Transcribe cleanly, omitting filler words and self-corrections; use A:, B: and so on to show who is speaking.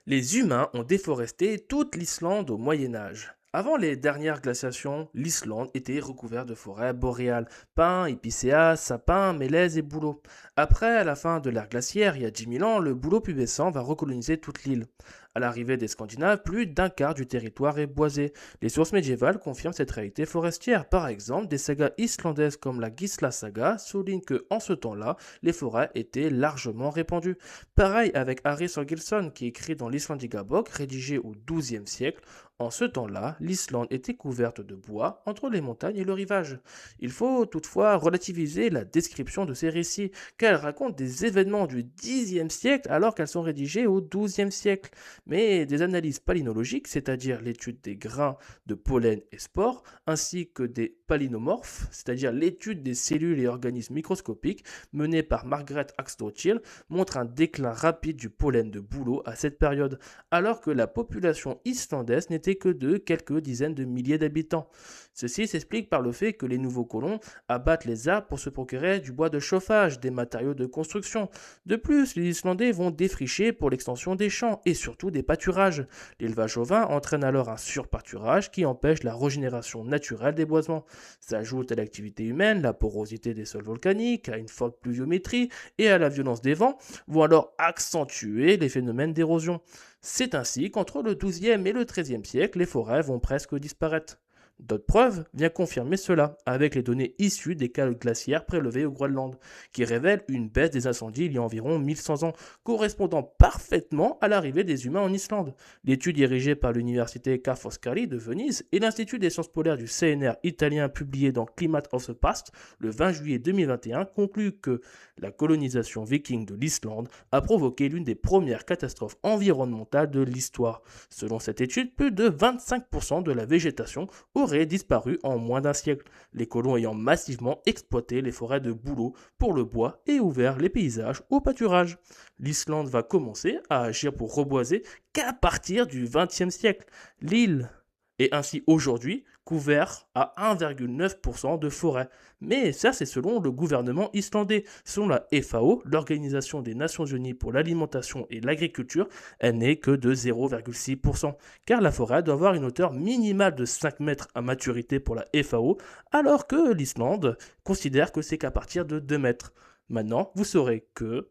A: Les humains ont déforesté toute l'Islande au Moyen Âge. Avant les dernières glaciations, l'Islande était recouverte de forêts boréales, pins, épicéas, sapins, mélèzes et bouleaux. Après, à la fin de l'ère glaciaire, il y a 10 000 ans, le bouleau pubescent va recoloniser toute l'île. À l'arrivée des Scandinaves, plus d'un quart du territoire est boisé. Les sources médiévales confirment cette réalité forestière. Par exemple, des sagas islandaises comme la Gisla saga soulignent que, en ce temps-là, les forêts étaient largement répandues. Pareil avec Harry Sorgilsson qui écrit dans l'Icelandica Bók, rédigé au XIIe siècle. En ce temps-là, l'Islande était couverte de bois entre les montagnes et le rivage. Il faut toutefois relativiser la description de ces récits, car elles racontent des événements du Xe siècle alors qu'elles sont rédigées au XIIe siècle. Mais des analyses palynologiques, c'est-à-dire l'étude des grains de pollen et spores, ainsi que des palynomorphes, c'est-à-dire l'étude des cellules et organismes microscopiques, menée par Margaret Axtdottir, montre un déclin rapide du pollen de bouleau à cette période, alors que la population islandaise n'était que de quelques dizaines de milliers d'habitants. Ceci s'explique par le fait que les nouveaux colons abattent les arbres pour se procurer du bois de chauffage, des matériaux de construction. De plus, les Islandais vont défricher pour l'extension des champs et surtout des pâturages. L'élevage ovin entraîne alors un surpâturage qui empêche la régénération naturelle des boisements. S'ajoute à l'activité humaine la porosité des sols volcaniques, à une forte pluviométrie et à la violence des vents, vont alors accentuer les phénomènes d'érosion. C'est ainsi qu'entre le XIIe et le XIIIe siècle, les forêts vont presque disparaître. D'autres preuves viennent confirmer cela, avec les données issues des calottes glaciaires prélevées au Groenland, qui révèlent une baisse des incendies il y a environ 1100 ans, correspondant parfaitement à l'arrivée des humains en Islande. L'étude dirigée par l'université Ca' Foscari de Venise et l'Institut des sciences polaires du CNR italien publié dans Climate of the Past le 20 juillet 2021 conclut que la colonisation viking de l'Islande a provoqué l'une des premières catastrophes environnementales de l'histoire. Selon cette étude, plus de 25% de la végétation aurait disparu en moins d'un siècle, les colons ayant massivement exploité les forêts de bouleaux pour le bois et ouvert les paysages au pâturage. L'Islande va commencer à agir pour reboiser qu'à partir du XXe siècle. L'île est ainsi aujourd'hui couvert à 1,9% de forêt. Mais ça, c'est selon le gouvernement islandais. Selon la FAO, l'Organisation des Nations Unies pour l'alimentation et l'agriculture, elle n'est que de 0,6%, car la forêt doit avoir une hauteur minimale de 5 mètres à maturité pour la FAO, alors que l'Islande considère que c'est qu'à partir de 2 mètres. Maintenant, vous saurez que